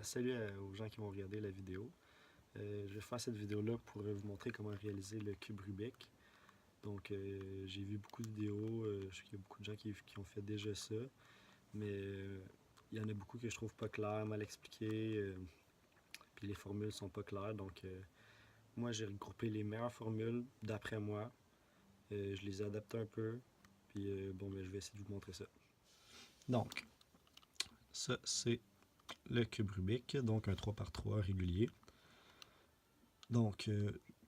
Salut aux gens qui vont regarder la vidéo. Je vais faire cette vidéo-là pour vous montrer comment réaliser le cube Rubik. Donc, j'ai vu beaucoup de vidéos, je sais qu'il y a beaucoup de gens qui ont fait déjà ça, mais il y en a beaucoup que je trouve pas claires, mal expliquées, puis les formules sont pas claires. Donc, moi, j'ai regroupé les meilleures formules d'après moi. Je les ai adaptées un peu, puis je vais essayer de vous montrer ça. Donc, ça, c'est le cube Rubik, donc un 3x3 régulier. Donc,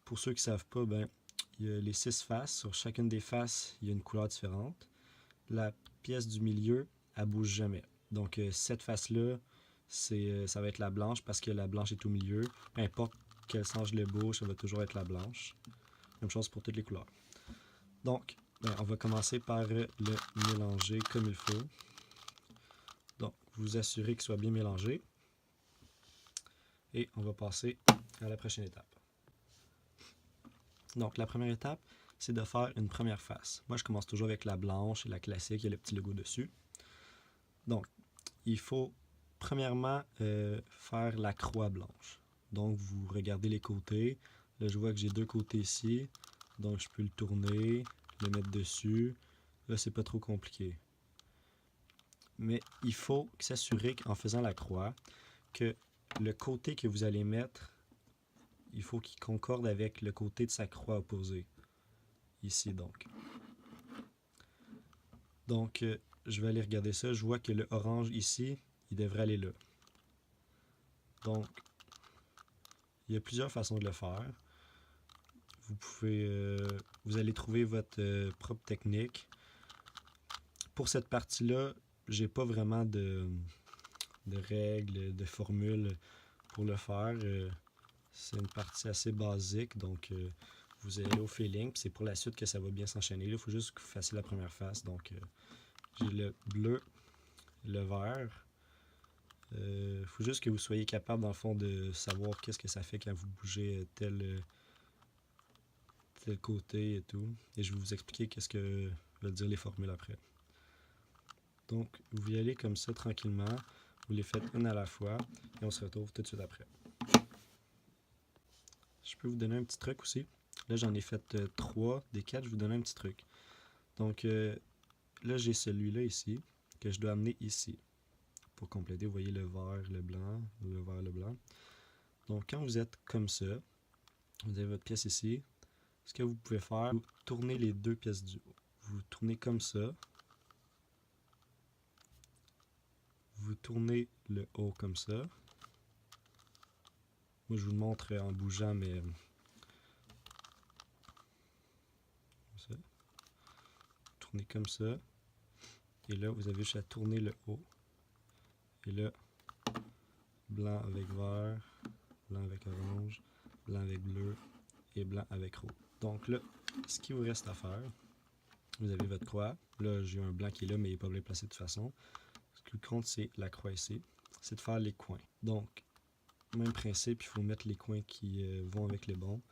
pour ceux qui ne savent pas, il y a les 6 faces. Sur chacune des faces, il y a une couleur différente. La pièce du milieu, elle bouge jamais. Donc, cette face-là, ça va être la blanche parce que la blanche est au milieu. Peu importe quel sens je le bouge, ça va toujours être la blanche. Même chose pour toutes les couleurs. Donc, on va commencer par le mélanger comme il faut. Donc, vous assurez qu'il soit bien mélangé. Et on va passer à la prochaine étape. Donc, la première étape, c'est de faire une première face. Moi, je commence toujours avec la blanche et la classique, il y a le petit logo dessus. Donc, il faut premièrement faire la croix blanche. Donc, vous regardez les côtés. Là, je vois que j'ai deux côtés ici. Donc, je peux le tourner, le mettre dessus. Là, c'est pas trop compliqué. Mais il faut s'assurer qu'en faisant la croix, que le côté que vous allez mettre, il faut qu'il concorde avec le côté de sa croix opposée. Ici, donc. Donc, je vais aller regarder ça. Je vois que le orange ici, il devrait aller là. Donc, il y a plusieurs façons de le faire. Vous allez trouver votre propre technique. Pour cette partie-là, j'ai pas vraiment de règles, de formules pour le faire. C'est une partie assez basique, donc vous allez au feeling, puis c'est pour la suite que ça va bien s'enchaîner. Il faut juste que vous fassiez la première face. Donc, j'ai le bleu, le vert. Il faut juste que vous soyez capable, dans le fond, de savoir qu'est-ce que ça fait quand vous bougez tel côté et tout. Et je vais vous expliquer qu'est-ce que veulent dire les formules après. Donc, vous y allez comme ça, tranquillement. Vous les faites une à la fois et on se retrouve tout de suite après. Je peux vous donner un petit truc aussi. Là, j'en ai fait 3 des 4. Je vais vous donner un petit truc. Donc, là, j'ai celui-là ici que je dois amener ici. Pour compléter, vous voyez le vert, le blanc, le vert, le blanc. Donc, quand vous êtes comme ça, vous avez votre pièce ici. Ce que vous pouvez faire, vous tournez les deux pièces du haut. Vous tournez comme ça. Vous tournez le haut comme ça. Moi, je vous le montre en bougeant, mais comme ça. Tournez comme ça. Et là, vous avez juste à tourner le haut. Et là, blanc avec vert, blanc avec orange, blanc avec bleu et blanc avec rouge. Donc là, ce qu'il vous reste à faire, vous avez votre croix. Là, j'ai un blanc qui est là, mais il n'est pas bien placé de toute façon. Ce qui compte, c'est la croix ici. C'est de faire les coins. Donc, même principe, il faut mettre les coins qui vont avec les bons.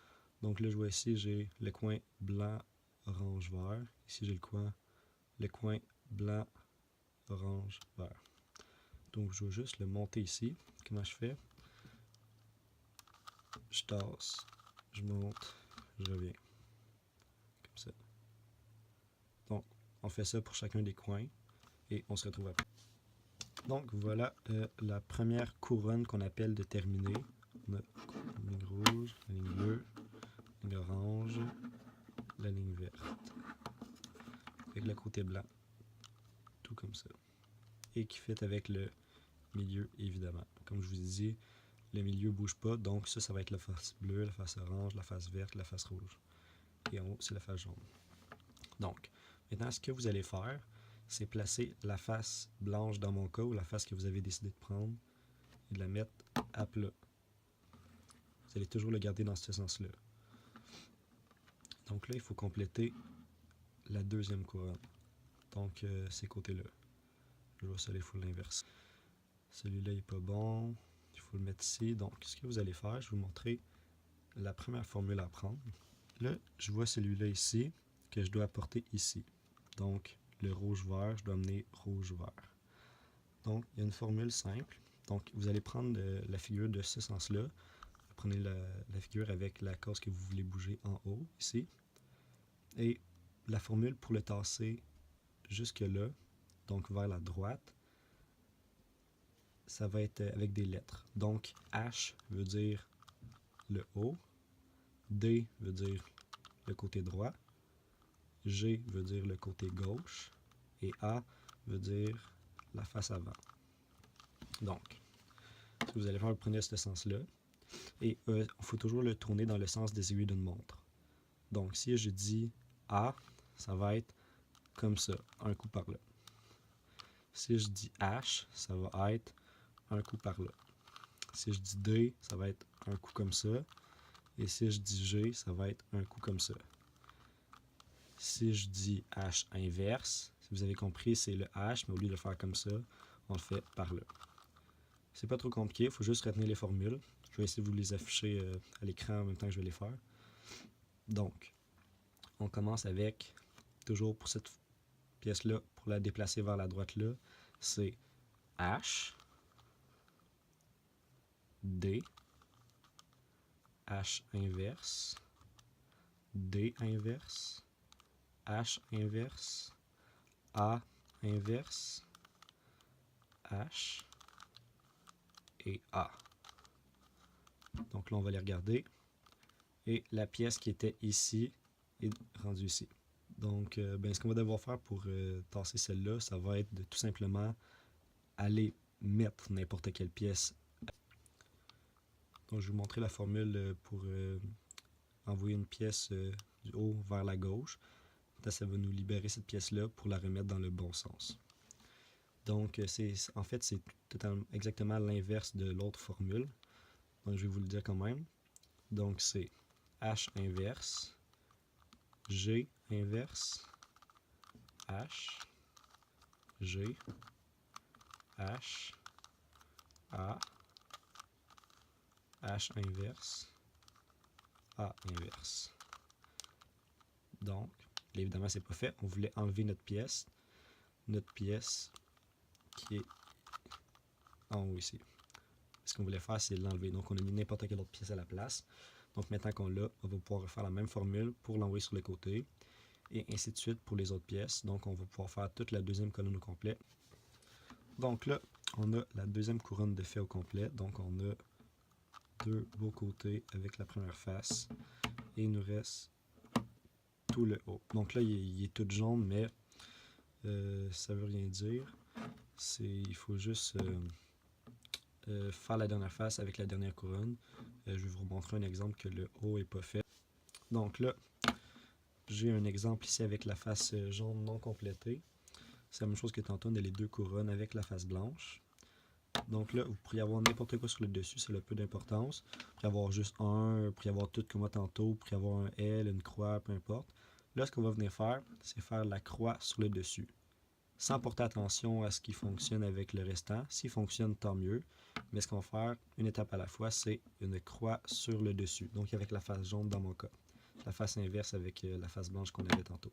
Donc là, je vois ici, j'ai le coin blanc, orange, vert. Ici, j'ai le coin blanc, orange, vert. Donc, je vais juste le monter ici. Comment je fais? Je tasse, je monte, je reviens. Comme ça. Donc, on fait ça pour chacun des coins et on se retrouve après. Donc, voilà la première couronne qu'on appelle de terminer. On a la ligne rouge, la ligne bleue, la ligne orange, la ligne verte. Avec le côté blanc. Tout comme ça. Et qui fait avec le milieu, évidemment. Comme je vous ai dit, le milieu ne bouge pas, donc ça va être la face bleue, la face orange, la face verte, la face rouge. Et en haut, c'est la face jaune. Donc, maintenant, ce que vous allez faire, c'est placer la face blanche dans mon cas, ou la face que vous avez décidé de prendre, et de la mettre à plat. Vous allez toujours le garder dans ce sens-là. Donc là, il faut compléter la deuxième couronne. Donc, ces côtés-là. Je vois ça, il faut l'inverser. Celui-là n'est pas bon. Il faut le mettre ici. Donc, ce que vous allez faire, je vais vous montrer la première formule à prendre. Là, je vois celui-là ici, que je dois apporter ici. Donc, le rouge-vert, je dois amener rouge-vert. Donc, il y a une formule simple. Donc, vous allez prendre la figure de ce sens-là. Vous prenez la figure avec la case que vous voulez bouger en haut, ici. Et la formule pour le tasser jusque là, donc vers la droite, ça va être avec des lettres. Donc, H veut dire le haut, D veut dire le côté droit, G veut dire le côté gauche, et A veut dire la face avant. Donc, ce que vous allez faire, vous prenez ce sens-là, et il faut toujours le tourner dans le sens des aiguilles d'une montre. Donc, si je dis A, ça va être comme ça, un coup par là. Si je dis H, ça va être un coup par là. Si je dis D, ça va être un coup comme ça. Et si je dis G, ça va être un coup comme ça. Si je dis H inverse, si vous avez compris, c'est le H, mais au lieu de le faire comme ça, on le fait par là. C'est pas trop compliqué, il faut juste retenir les formules. Je vais essayer de vous les afficher à l'écran en même temps que je vais les faire. Donc, on commence avec, toujours pour cette pièce-là, pour la déplacer vers la droite là, c'est H, D, H inverse, D inverse, H inverse, A inverse, H et A. Donc là, on va les regarder. Et la pièce qui était ici est rendue ici. Donc, ce qu'on va devoir faire pour tasser celle-là, ça va être de tout simplement aller mettre n'importe quelle pièce. Donc, je vais vous montrer la formule pour envoyer une pièce du haut vers la gauche. Ça va nous libérer cette pièce-là pour la remettre dans le bon sens. Donc, en fait, c'est exactement l'inverse de l'autre formule. Donc, je vais vous le dire quand même. Donc, c'est H inverse, G inverse, H, G, H, A, H inverse, A inverse. Donc, évidemment, c'est pas fait. On voulait enlever notre pièce. Notre pièce qui est en haut ici. Ce qu'on voulait faire, c'est l'enlever. Donc, on a mis n'importe quelle autre pièce à la place. Donc, maintenant qu'on l'a, on va pouvoir refaire la même formule pour l'envoyer sur le côté. Et ainsi de suite pour les autres pièces. Donc, on va pouvoir faire toute la deuxième colonne au complet. Donc là, on a la deuxième couronne de fait au complet. Donc, on a deux beaux côtés avec la première face. Et il nous reste tout le haut. Donc là, il est tout jaune, mais ça veut rien dire. Il faut juste faire la dernière face avec la dernière couronne. Je vais vous montrer un exemple que le haut n'est pas fait. Donc là, j'ai un exemple ici avec la face jaune non complétée. C'est la même chose que tantôt, on a les deux couronnes avec la face blanche. Donc là, vous pourriez avoir n'importe quoi sur le dessus, c'est le peu d'importance. Vous pourriez avoir juste un, vous pourriez avoir tout comme moi tantôt, vous pourriez avoir un L, une croix, peu importe. Là, ce qu'on va venir faire, c'est faire la croix sur le dessus. Sans porter attention à ce qui fonctionne avec le restant. S'il fonctionne, tant mieux. Mais ce qu'on va faire, une étape à la fois, c'est une croix sur le dessus. Donc avec la face jaune dans mon cas. La face inverse avec la face blanche qu'on avait tantôt.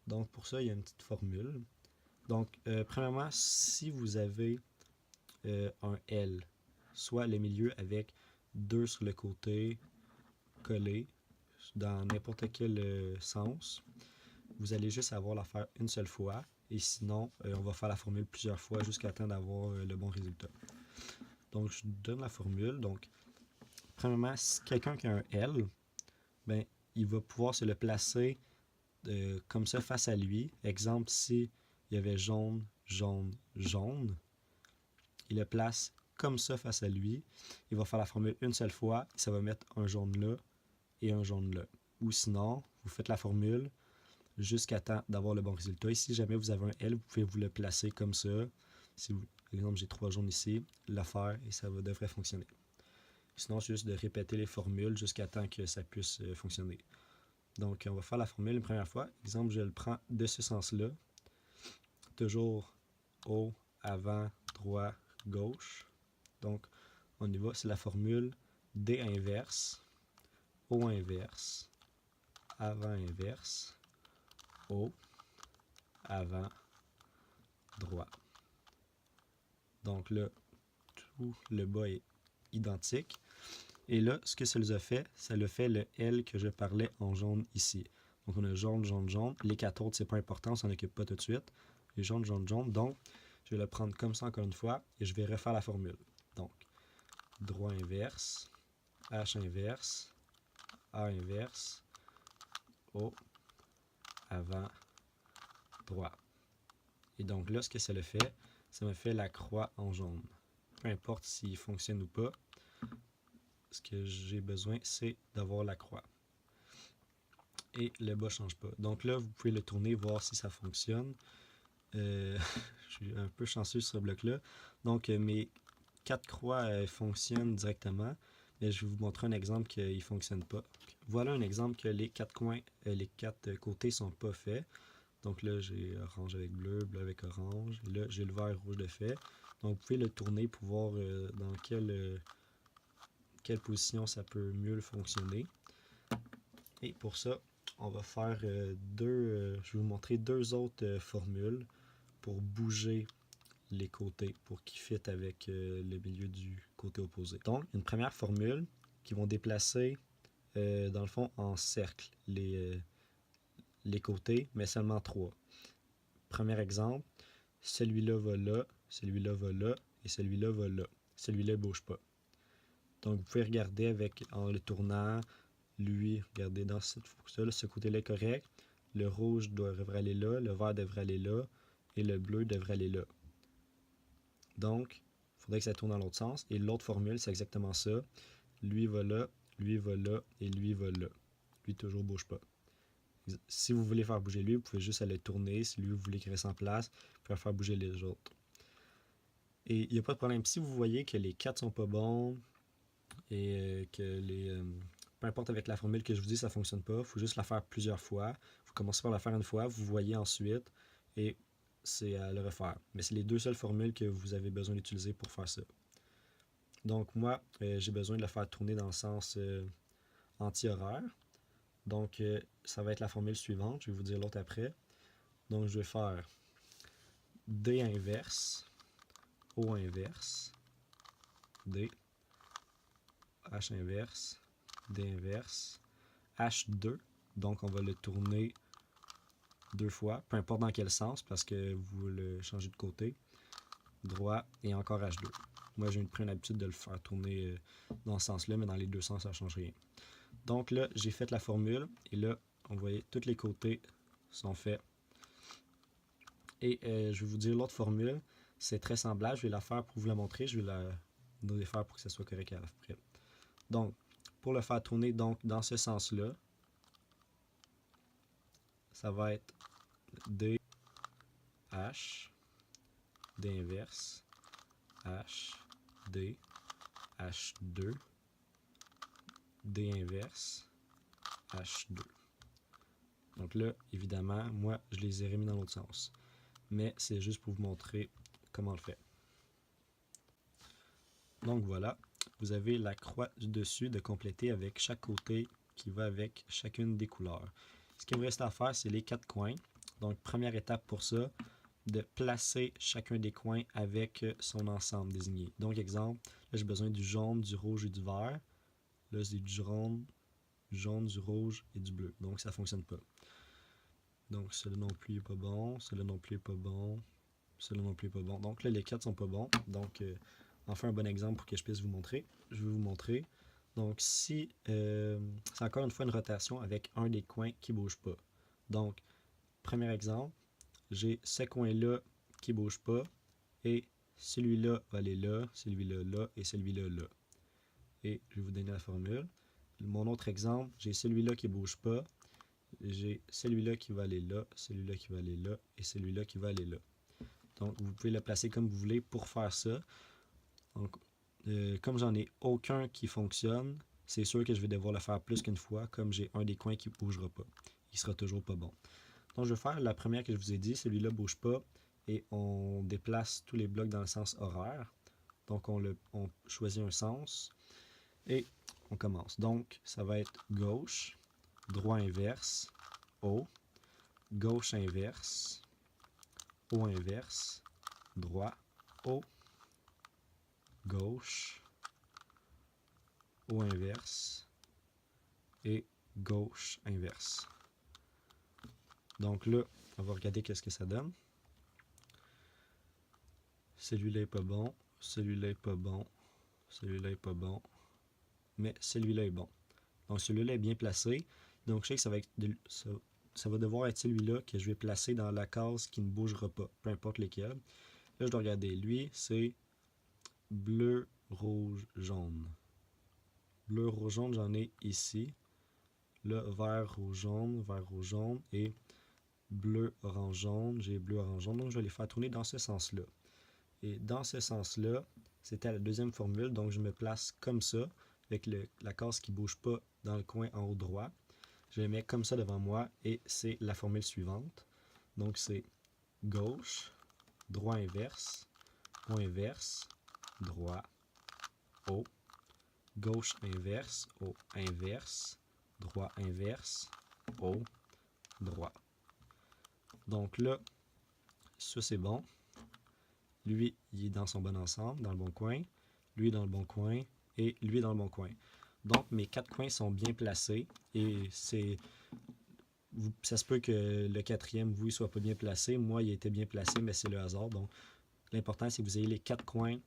Donc pour ça, il y a une petite formule. Donc premièrement, si vous avez un L, soit le milieu avec deux sur le côté collés dans n'importe quel sens, vous allez juste avoir à faire une seule fois. Et sinon, on va faire la formule plusieurs fois jusqu'à temps d'avoir le bon résultat. Donc, je donne la formule. Donc, premièrement, si quelqu'un qui a un L, ben, il va pouvoir se le placer comme ça face à lui. Exemple, si il y avait jaune, jaune, jaune, il le place comme ça face à lui. Il va faire la formule une seule fois. Ça va mettre un jaune là et un jaune là. Ou sinon, vous faites la formule jusqu'à temps d'avoir le bon résultat. Et si jamais vous avez un L, vous pouvez vous le placer comme ça. Si vous, par exemple, j'ai 3 jaunes ici, le faire et ça devrait fonctionner. Sinon, c'est juste de répéter les formules jusqu'à temps que ça puisse fonctionner. Donc, on va faire la formule une première fois. Exemple, je le prends de ce sens-là. Toujours haut, avant, droit, gauche. Donc, on y va. C'est la formule D inverse, haut inverse, avant inverse, haut, avant, droit. Donc là, où le bas est identique. Et là, ce que ça nous a fait, ça le fait le L que je parlais en jaune ici. Donc on a jaune, jaune, jaune. Les 4 autres, c'est pas important, on s'en occupe pas tout de suite. Les jaunes, jaune, jaune. Donc, je vais le prendre comme ça encore une fois et je vais refaire la formule. Donc, droit inverse, H inverse, A inverse, O, avant, droit. Et donc là, ce que ça le fait, ça me fait la croix en jaune. Peu importe s'il fonctionne ou pas, ce que j'ai besoin, c'est d'avoir la croix. Et le bas ne change pas. Donc là, vous pouvez le tourner, voir si ça fonctionne. Je suis un peu chanceux sur ce bloc-là. Donc mes 4 croix fonctionnent directement. Mais je vais vous montrer un exemple qu'il ne fonctionne pas. Voilà un exemple que les 4 coins, les 4 côtés ne sont pas faits. Donc là, j'ai orange avec bleu, bleu avec orange. Et là, j'ai le vert rouge de fait. Donc vous pouvez le tourner pour voir dans quelle position ça peut mieux fonctionner. Et pour ça, on va faire je vais vous montrer 2 autres formules pour bouger les côtés pour qu'ils fitent avec le milieu du côté opposé. Donc, une première formule qui vont déplacer, dans le fond, en cercle les côtés, mais seulement 3. Premier exemple, celui-là va là, celui-là va là, et celui-là va là. Celui-là ne bouge pas. Donc, vous pouvez regarder en le tournant, lui, regardez dans cette fonction-là, ce côté-là est correct. Le rouge devrait aller là, le vert devrait aller là, et le bleu devrait aller là. Donc, il faudrait que ça tourne dans l'autre sens. Et l'autre formule, c'est exactement ça. Lui va là, lui va là, et lui va là. Lui, toujours bouge pas. Si vous voulez faire bouger lui, vous pouvez juste aller tourner. Si lui, vous voulez qu'il reste en place, vous pouvez faire bouger les autres. Et il n'y a pas de problème. Si vous voyez que les 4 sont pas bons, et que peu importe avec la formule que je vous dis, ça ne fonctionne pas, il faut juste la faire plusieurs fois. Vous commencez par la faire une fois, vous voyez ensuite, et c'est à le refaire. Mais c'est les 2 seules formules que vous avez besoin d'utiliser pour faire ça. Donc moi, j'ai besoin de le faire tourner dans le sens anti-horaire. Donc ça va être la formule suivante, je vais vous dire l'autre après. Donc je vais faire D inverse, O inverse, D, H inverse, D inverse, H2. Donc on va le tourner 2 fois, peu importe dans quel sens, parce que vous le changez de côté. Droit et encore H2. Moi, j'ai pris l'habitude de le faire tourner dans ce sens-là, mais dans les 2 sens, ça ne change rien. Donc là, j'ai fait la formule, et là, on voyait tous les côtés sont faits. Et je vais vous dire l'autre formule, c'est très semblable, je vais la faire pour vous la montrer, je vais la faire pour que ça soit correct après. Donc, pour le faire tourner donc dans ce sens-là, ça va être D, H, D inverse, H, D, H2, D inverse, H2. Donc là, évidemment, moi, je les ai remis dans l'autre sens. Mais c'est juste pour vous montrer comment on le fait. Donc voilà, vous avez la croix du dessus de compléter avec chaque côté qui va avec chacune des couleurs. Ce qu'il me reste à faire, c'est les 4 coins. Donc, première étape pour ça, de placer chacun des coins avec son ensemble désigné. Donc, exemple, là, j'ai besoin du jaune, du rouge et du vert. Là, c'est du jaune, du rouge et du bleu. Donc, ça ne fonctionne pas. Donc, celui-là non plus n'est pas bon, celui-là non plus n'est pas bon, celui-là non plus n'est pas bon. Donc, là, les 4 sont pas bons. Donc, enfin, un bon exemple pour que je puisse vous montrer. Je vais vous montrer. Donc, si c'est encore une fois une rotation avec un des coins qui ne bouge pas. Donc, premier exemple, j'ai ce coin-là qui ne bouge pas et celui-là va aller là, celui-là là et celui-là là. Et je vais vous donner la formule. Mon autre exemple, j'ai celui-là qui ne bouge pas, j'ai celui-là qui va aller là, celui-là qui va aller là et celui-là qui va aller là. Donc, vous pouvez le placer comme vous voulez pour faire ça. Donc, comme j'en ai aucun qui fonctionne, c'est sûr que je vais devoir le faire plus qu'une fois, comme j'ai un des coins qui ne bougera pas. Il sera toujours pas bon. Donc, je vais faire la première que je vous ai dit, celui-là ne bouge pas, et on déplace tous les blocs dans le sens horaire. Donc, on choisit un sens, et on commence. Donc, ça va être gauche, droit inverse, haut, gauche inverse, haut inverse, droit, haut, gauche, O inverse et gauche inverse. Donc là, on va regarder qu'est-ce que ça donne. Celui-là est pas bon, celui-là est pas bon, celui-là est pas bon, mais celui-là est bon. Donc celui-là est bien placé. Donc je sais que ça va devoir être celui-là que je vais placer dans la case qui ne bougera pas, peu importe lequel. Là, je dois regarder. Lui, c'est bleu, rouge, jaune. Bleu, rouge, jaune, j'en ai ici. Là, vert, rouge, jaune et bleu, orange, jaune. J'ai bleu, orange, jaune. Donc, je vais les faire tourner dans ce sens-là. Et dans ce sens-là, c'était la deuxième formule. Donc, je me place comme ça, avec la case qui ne bouge pas dans le coin en haut droit. Je les mets comme ça devant moi et c'est la formule suivante. Donc, c'est gauche, droit inverse, O inverse, droit, O, gauche inverse, O inverse, droit inverse, O, droit. Donc là, ça c'est bon. Lui, il est dans son bon ensemble, dans le bon coin. Lui dans le bon coin et lui dans le bon coin. Donc mes 4 coins sont bien placés et ça se peut que le quatrième, vous, il soit pas bien placé. Moi, il était bien placé, mais c'est le hasard. Donc l'important, c'est que vous ayez les 4 coins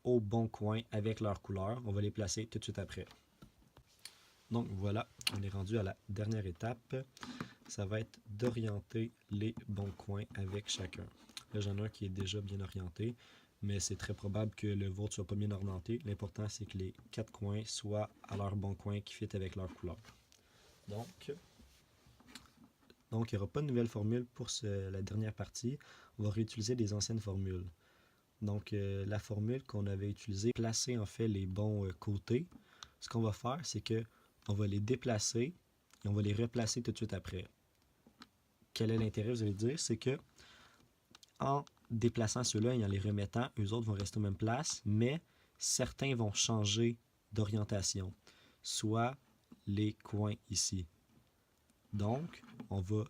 au bon coin avec leur couleur. On va les placer tout de suite après. Donc voilà, on est rendu à la dernière étape. Ça va être d'orienter les bons coins avec chacun. Là, j'en ai un qui est déjà bien orienté, mais c'est très probable que le vôtre soit pas bien orienté. L'important, c'est que les 4 coins soient à leur bon coin qui fit avec leur couleur. Donc il n'y aura pas de nouvelle formule pour la dernière partie. On va réutiliser des anciennes formules. Donc, la formule qu'on avait utilisée, placer en fait les bons côtés. Ce qu'on va faire, c'est que on va les déplacer et on va les replacer tout de suite après. Quel est l'intérêt, vous allez dire? C'est que en déplaçant ceux-là et en les remettant, eux autres vont rester aux mêmes places, mais certains vont changer d'orientation, soit les coins ici. Donc, on va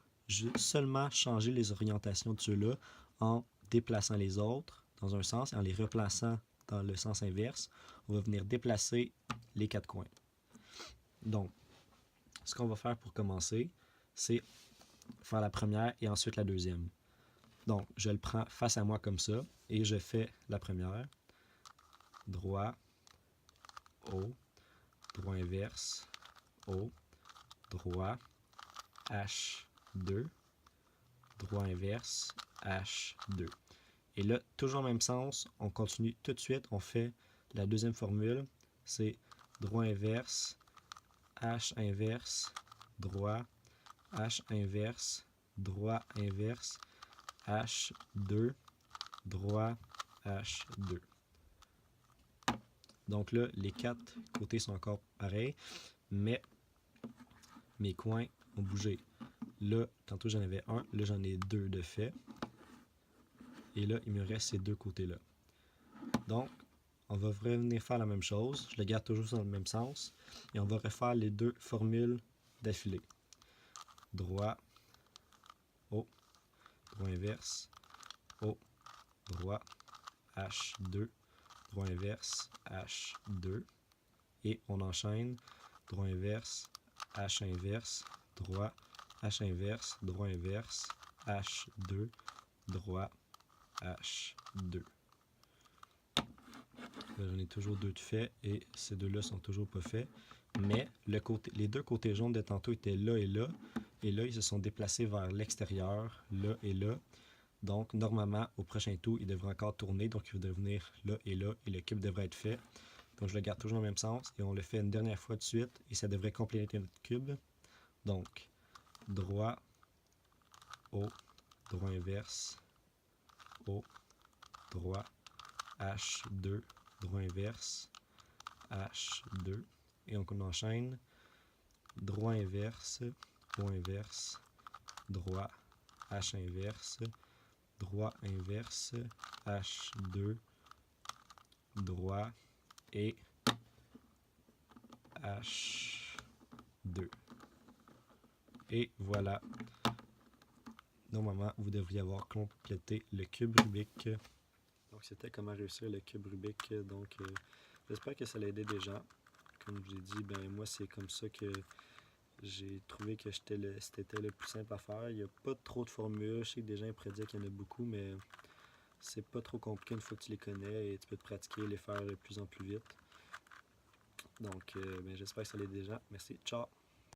seulement changer les orientations de ceux-là en déplaçant les autres dans un sens et en les replaçant dans le sens inverse. On va venir déplacer les 4 coins. Donc, ce qu'on va faire pour commencer, c'est faire la première et ensuite la deuxième. Donc, je le prends face à moi comme ça et je fais la première. Droit, O, droit inverse, O, droit, H2, droit inverse, H2. Et là, toujours au même sens, on continue tout de suite, on fait la deuxième formule, c'est droit inverse, H inverse, droit, H inverse, droit inverse, H2, droit, H2. Donc là, les 4 côtés sont encore pareils, mais mes coins ont bougé. Là, tantôt j'en avais un, là j'en ai 2 de fait. Et là, il me reste ces 2 côtés-là. Donc, on va revenir faire la même chose. Je le garde toujours dans le même sens. Et on va refaire les 2 formules d'affilée. Droit, O, droit inverse, O, droit, H2, droit inverse, H2. Et on enchaîne, droit inverse, H inverse, droit, H inverse, droit inverse, H2, droit, H2. J'en ai toujours 2 de fait et ces 2-là sont toujours pas faits. Mais les 2 côtés jaunes de tantôt étaient là et là. Et là, ils se sont déplacés vers l'extérieur, là et là. Donc, normalement, au prochain tour, ils devraient encore tourner. Donc, il va devenir là et le cube devrait être fait. Donc, je le garde toujours dans le même sens. Et on le fait une dernière fois de suite. Et ça devrait compléter notre cube. Donc, droit, O, droit inverse, O, droit, H2, droit inverse, H2. Et on enchaîne droit inverse, O inverse, droit, H inverse, droit inverse, H2, droit et H2. Et voilà. Normalement, vous devriez avoir complété le cube Rubik. Donc c'était comment réussir le cube Rubik. Donc j'espère que ça l'a aidé des gens. Comme je vous ai dit, ben moi c'est comme ça que j'ai trouvé que c'était le plus simple à faire. Il n'y a pas trop de formules. Je sais que des gens pourraient dire qu'il y en a beaucoup, mais c'est pas trop compliqué une fois que tu les connais et tu peux te pratiquer et les faire de plus en plus vite. Donc ben, j'espère que ça l'aide des gens. Merci, ciao!